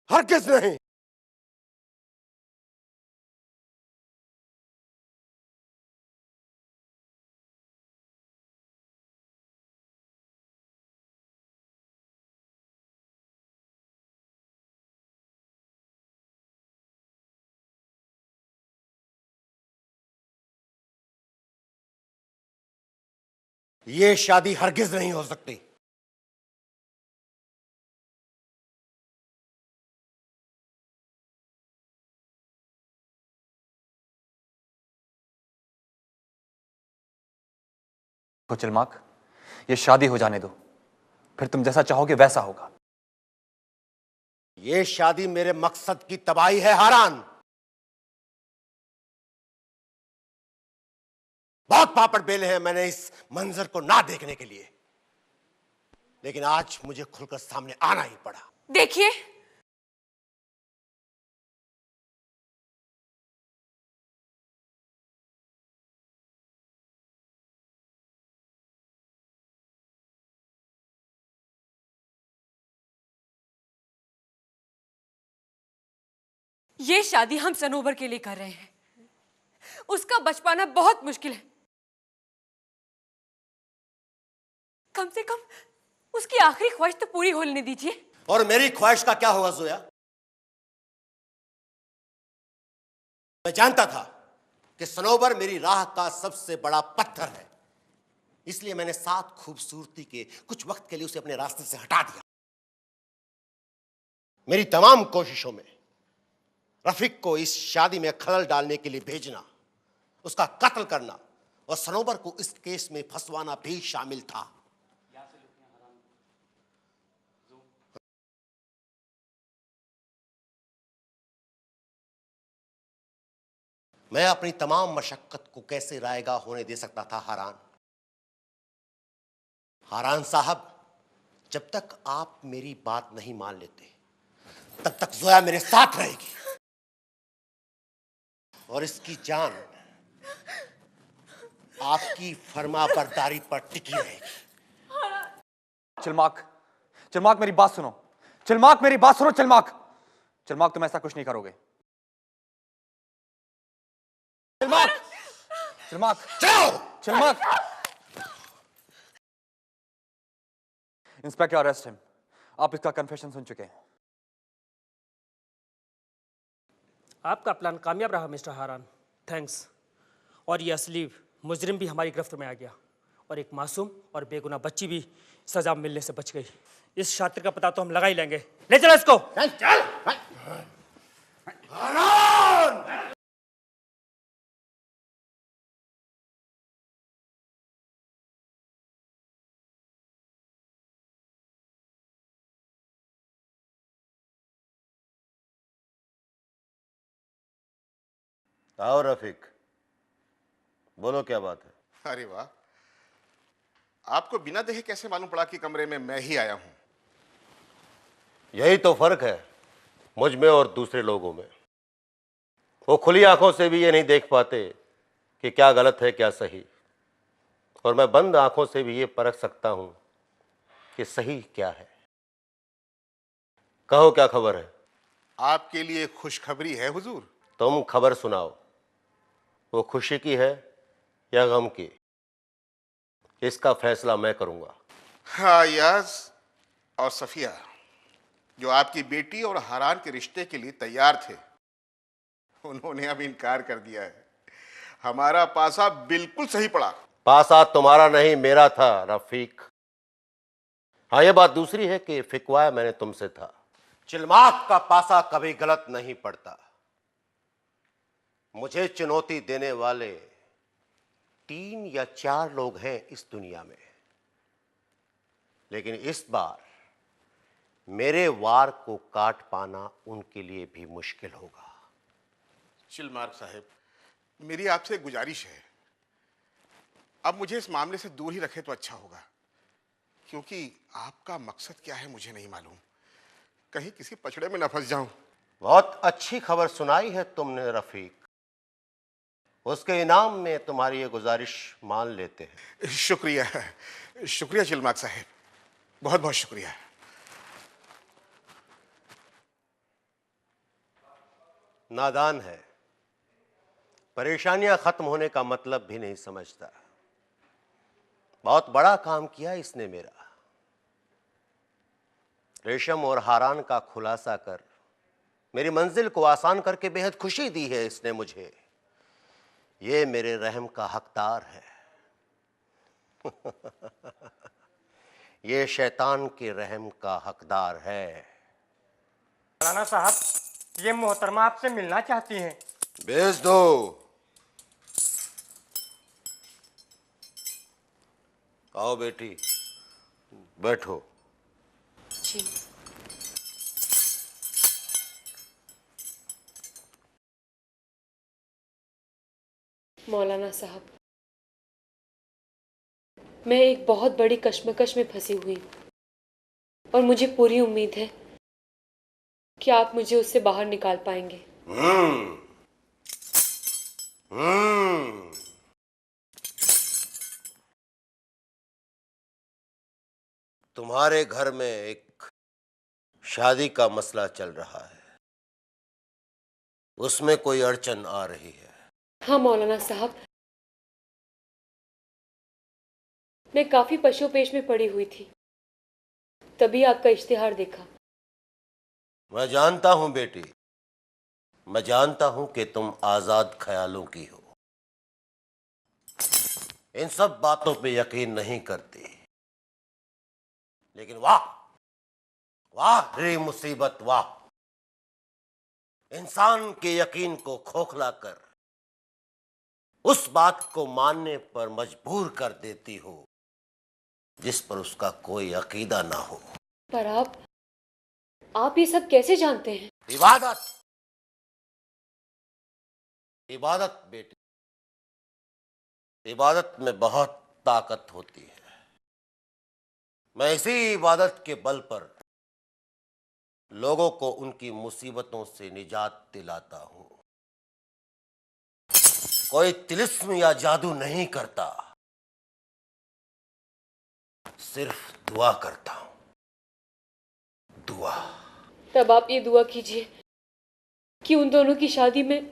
हरगिज नहीं। ये शादी हरगिज नहीं हो सकती। तो चिलमाक, ये शादी हो जाने दो, फिर तुम जैसा चाहोगे वैसा होगा। ये शादी मेरे मकसद की तबाही है हारान। बहुत पापड़ बेले हैं मैंने इस मंजर को ना देखने के लिए, लेकिन आज मुझे खुलकर सामने आना ही पड़ा। देखिए, ये शादी हम सनोवर के लिए कर रहे हैं। उसका बच पाना बहुत मुश्किल है। कम से कम उसकी आखिरी ख्वाहिश तो पूरी होने दीजिए। और मेरी ख्वाहिश का क्या होगा जोया? मैं जानता था कि सनोवर मेरी राह का सबसे बड़ा पत्थर है, इसलिए मैंने साथ खूबसूरती के कुछ वक्त के लिए उसे अपने रास्ते से हटा दिया। मेरी तमाम कोशिशों में रफीक को इस शादी में खलल डालने के लिए भेजना, उसका कत्ल करना और सनोवर को इस केस में फंसवाना भी शामिल था। मैं अपनी तमाम मशक्कत को कैसे रायगा होने दे सकता था हारान? हारान साहब, जब तक आप मेरी बात नहीं मान लेते तब तक जोया मेरे साथ रहेगी और इसकी जान आपकी फरमाबरदारी पर टिकी रहेगी। चिलमाक, चिलमाक मेरी बात सुनो। चिलमाक मेरी बात सुनो। चिलमाक, चिलमाक तुम ऐसा कुछ नहीं करोगे। चिलमाक, चिलमाक, चिलमाक। Inspector arrest him. आप इसका कन्फेशन सुन चुके हैं। आपका प्लान कामयाब रहा मिस्टर हारान, थैंक्स। और ये असली मुजरिम भी हमारी गिरफ्त में आ गया और एक मासूम और बेगुनाह बच्ची भी सजा मिलने से बच गई। इस शातिर का पता तो हम लगा ही लेंगे। ले चलो इसको। चल चल। हारान! आओ रफीक, बोलो क्या बात है? अरे वाह, आपको बिना देखे कैसे मालूम पड़ा कि कमरे में मैं ही आया हूं? यही तो फर्क है मुझ में और दूसरे लोगों में। वो खुली आंखों से भी ये नहीं देख पाते कि क्या गलत है क्या सही, और मैं बंद आंखों से भी ये परख सकता हूं कि सही क्या है। कहो क्या खबर है? आपके लिए खुशखबरी है हुजूर। तुम खबर सुनाओ, वो खुशी की है या गम की? इसका फैसला मैं करूंगा। हाँ, याज और सफिया जो आपकी बेटी और हारान के रिश्ते के लिए तैयार थे, उन्होंने अब इनकार कर दिया है। हमारा पासा बिल्कुल सही पड़ा। पासा तुम्हारा नहीं मेरा था रफीक। हाँ, ये बात दूसरी है कि फिकवाया मैंने तुमसे था। चिलमाक का पासा कभी गलत नहीं पड़ता। मुझे चुनौती देने वाले 3 या 4 लोग हैं इस दुनिया में, लेकिन इस बार मेरे वार को काट पाना उनके लिए भी मुश्किल होगा। चिलमार्क साहब, मेरी आपसे एक गुजारिश है, अब मुझे इस मामले से दूर ही रखे तो अच्छा होगा, क्योंकि आपका मकसद क्या है मुझे नहीं मालूम। कहीं किसी पचड़े में न फंस जाऊं। बहुत अच्छी खबर सुनाई है तुमने रफीक। उसके इनाम में तुम्हारी ये गुजारिश मान लेते हैं। शुक्रिया, शुक्रिया चिलमार्क साहब, बहुत बहुत शुक्रिया। नादान है, परेशानियां खत्म होने का मतलब भी नहीं समझता। बहुत बड़ा काम किया इसने मेरा। रेशम और हारान का खुलासा कर मेरी मंजिल को आसान करके बेहद खुशी दी है इसने मुझे। ये मेरे रहम का हकदार है। ये शैतान के रहम का हकदार है। मौलाना साहब, ये मोहतरमा आपसे मिलना चाहती हैं। भेज दो। आओ बेटी, बैठो। जी। मौलाना साहब, मैं एक बहुत बड़ी कश्मकश में फंसी हुई हूँ और मुझे पूरी उम्मीद है कि आप मुझे उससे बाहर निकाल पाएंगे। तुम्हारे घर में एक शादी का मसला चल रहा है, उसमें कोई अड़चन आ रही है। हाँ मौलाना साहब, मैं काफी पशोपेश में पड़ी हुई थी, तभी आपका इश्तिहार देखा। मैं जानता हूं बेटी, मैं जानता हूं कि तुम आजाद ख्यालों की हो, इन सब बातों पे यकीन नहीं करती। लेकिन वाह वाह रे मुसीबत, वाह! इंसान के यकीन को खोखला कर उस बात को मानने पर मजबूर कर देती हो जिस पर उसका कोई अकीदा ना हो। पर आप ये सब कैसे जानते हैं? इबादत, इबादत बेटी, इबादत में बहुत ताकत होती है। मैं इसी इबादत के बल पर लोगों को उनकी मुसीबतों से निजात दिलाता हूं। कोई तिलिस्म या जादू नहीं करता, सिर्फ दुआ करता हूं, दुआ। तब आप ये दुआ कीजिए कि उन दोनों की शादी में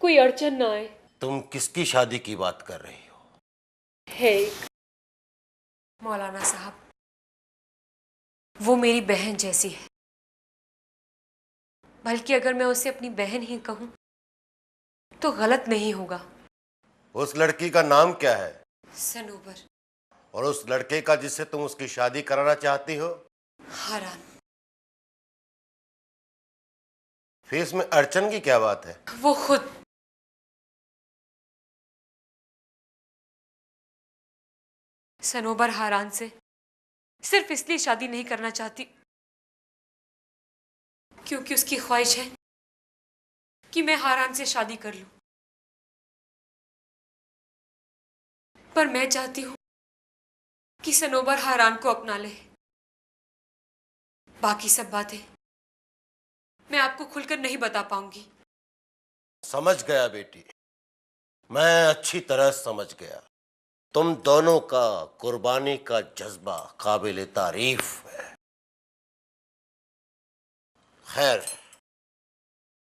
कोई अड़चन ना आए। तुम किसकी शादी की बात कर रही हो? है एक मौलाना साहब, वो मेरी बहन जैसी है, बल्कि अगर मैं उसे अपनी बहन ही कहूं तो गलत नहीं होगा। उस लड़की का नाम क्या है? सनोबर। और उस लड़के का जिससे तुम उसकी शादी कराना चाहती हो? हारान। फिर इसमें अड़चन की क्या बात है? वो खुद सनोबर हारान से सिर्फ इसलिए शादी नहीं करना चाहती क्योंकि उसकी ख्वाहिश है कि मैं हारान से शादी कर लूं। पर मैं चाहती हूं कि सनोबर हारान को अपना ले। बाकी सब बातें मैं आपको खुलकर नहीं बता पाऊंगी। समझ गया बेटी, मैं अच्छी तरह समझ गया। तुम दोनों का कुर्बानी का जज्बा काबिल तारीफ है। खैर,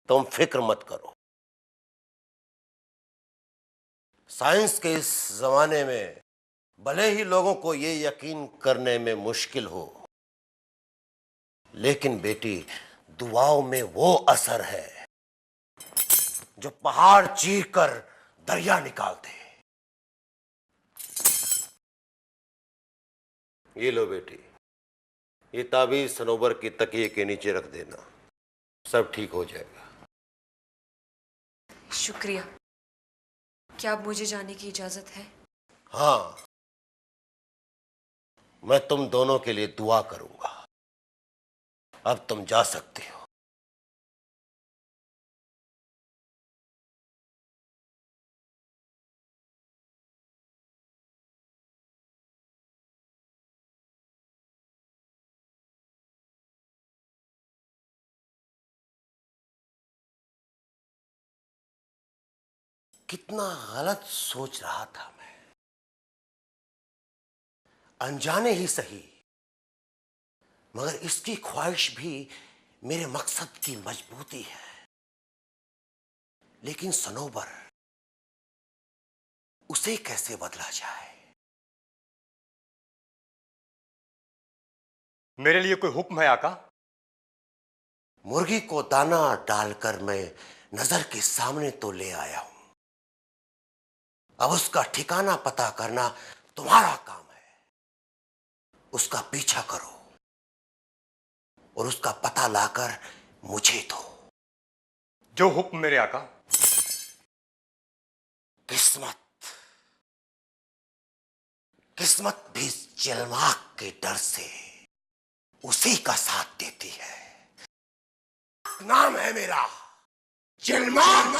तुम फिक्र मत करो। साइंस के इस जमाने में भले ही लोगों को ये यकीन करने में मुश्किल हो, लेकिन बेटी, दुआओं में वो असर है जो पहाड़ चीर कर दरिया निकाल दे। ये लो बेटी, ये ताबीज सनोबर की तकिए के नीचे रख देना, सब ठीक हो जाएगा। शुक्रिया। क्या अब मुझे जाने की इजाजत है? हाँ, मैं तुम दोनों के लिए दुआ करूंगा। अब तुम जा सकते हो। कितना गलत सोच रहा था मैं, अनजाने ही सही, मगर इसकी ख्वाहिश भी मेरे मकसद की मजबूती है। लेकिन सनोबर, उसे कैसे बदला जाए? मेरे लिए कोई हुक्म है आका? मुर्गी को दाना डालकर मैं नजर के सामने तो ले आया हूं, अब उसका ठिकाना पता करना तुम्हारा काम है। उसका पीछा करो और उसका पता लाकर मुझे दो। जो हुक्म मेरे आका। किस्मत किस्मत भी चिलमाक के डर से उसी का साथ देती है। नाम है मेरा चिलमाक।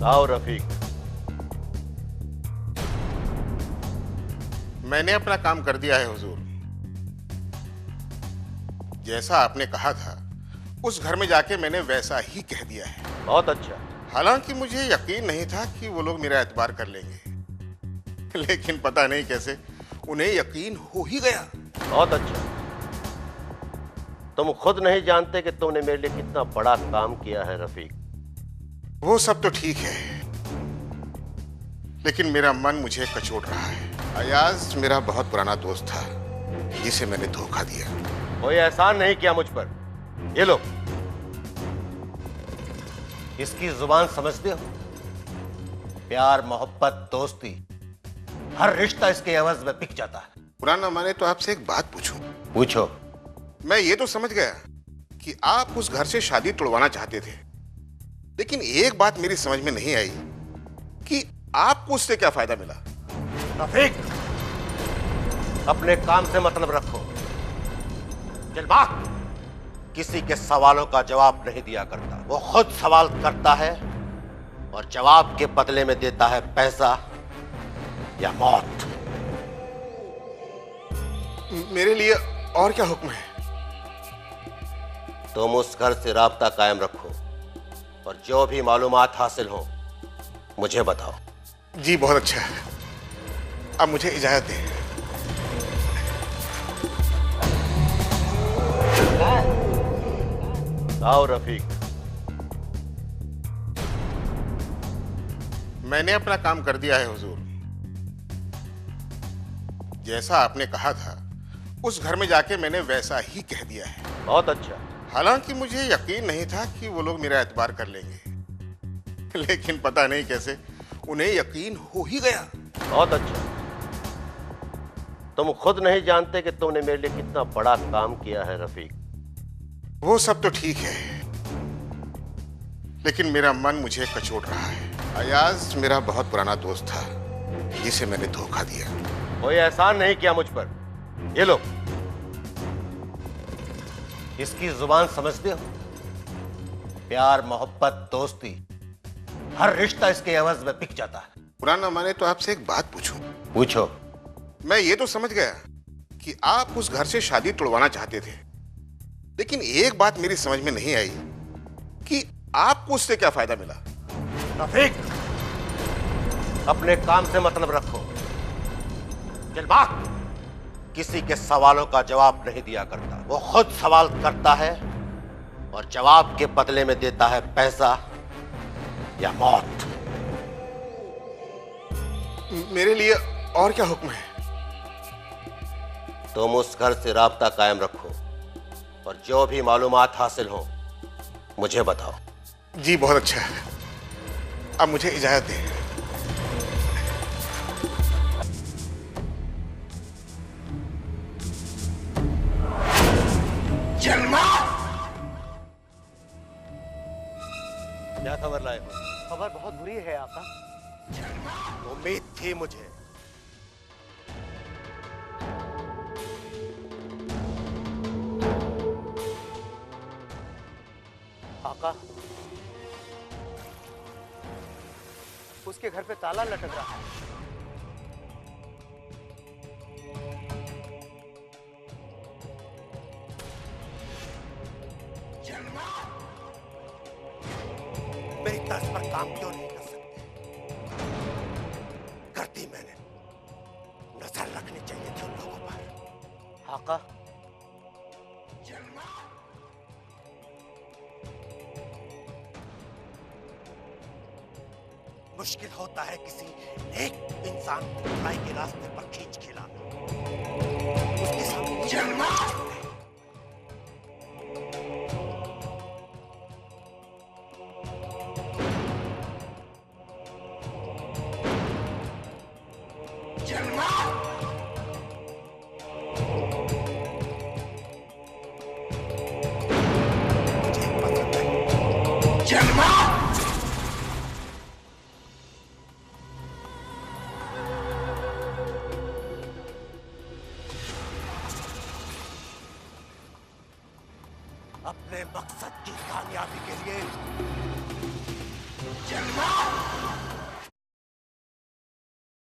आओ रफीक। मैंने अपना काम कर दिया है हुजूर। जैसा आपने कहा था उस घर में जाके मैंने वैसा ही कह दिया है। बहुत अच्छा। हालांकि मुझे यकीन नहीं था कि वो लोग मेरा एतबार कर लेंगे, लेकिन पता नहीं कैसे उन्हें यकीन हो ही गया। बहुत अच्छा। तुम खुद नहीं जानते कि तुमने मेरे लिए कितना बड़ा काम किया है रफीक। वो सब तो ठीक है, लेकिन मेरा मन मुझे कचोट रहा है। अयाज मेरा बहुत पुराना दोस्त था जिसे मैंने धोखा दिया। कोई एहसान नहीं किया मुझ पर। ये लो, इसकी जुबान समझते हो? प्यार, मोहब्बत, दोस्ती, हर रिश्ता इसके एवज में बिक जाता है। पुराना माने तो आपसे एक बात पूछूं? पूछो। मैं ये तो समझ गया कि आप उस घर से शादी तोड़वाना चाहते थे, लेकिन एक बात मेरी समझ में नहीं आई कि आपको उससे क्या फायदा मिला। रफीक, अपने काम से मतलब रखो। दिलबाग किसी के सवालों का जवाब नहीं दिया करता, वो खुद सवाल करता है और जवाब के बदले में देता है पैसा या मौत। मेरे लिए और क्या हुक्म है? तुम उस घर से राब्ता कायम रखो और जो भी मालूमात हासिल हो मुझे बताओ। जी बहुत अच्छा है, अब मुझे इजाजत दें। आओ रफीक। मैंने अपना काम कर दिया है हुजूर। जैसा आपने कहा था उस घर में जाके मैंने वैसा ही कह दिया है। बहुत अच्छा। हालांकि मुझे यकीन नहीं था कि वो लोग मेरा एतबार कर लेंगे, लेकिन पता नहीं कैसे उन्हें यकीन हो ही गया। बहुत अच्छा। तुम खुद नहीं जानते कि तुमने मेरे लिए कितना बड़ा काम किया है रफीक। वो सब तो ठीक है, लेकिन मेरा मन मुझे कचोट रहा है। अयाज मेरा बहुत पुराना दोस्त था जिसे मैंने धोखा दिया। कोई एहसान नहीं किया मुझ पर। ये लो, इसकी जुबान समझते हो? प्यार, मोहब्बत, दोस्ती, हर रिश्ता इसके एवज में बिक जाता है। पुराना माने तो आपसे एक बात पूछूं? पूछो। मैं ये तो समझ गया कि आप उस घर से शादी तोड़वाना चाहते थे, लेकिन एक बात मेरी समझ में नहीं आई कि आपको उससे क्या फायदा मिला। रफीक, अपने काम से मतलब रखो। दिलबाग किसी के सवालों का जवाब नहीं दिया करता, वो खुद सवाल करता है और जवाब के बदले में देता है पैसा या मौत। मेरे लिए और क्या हुक्म है? तुम उस घर से राब्ता कायम रखो और जो भी मालूमात हासिल हो मुझे बताओ। जी बहुत अच्छा है, अब मुझे इजाजत दें। क्या खबर लाए हो? खबर बहुत बुरी है आका। उम्मीद थी मुझे। आका, उसके घर पे ताला लटक रहा है। मेरी तर्ज पर काम क्यों नहीं कर सकते? करती मैंने। नजर रखनी चाहिए थी उन लोगों पर। आका, मुश्किल होता है किसी नेक इंसान को बुराई के रास्ते पर खींच के लाना। उसके सामने जलवा अपने मकसद की कामयाबी के लिए जलवा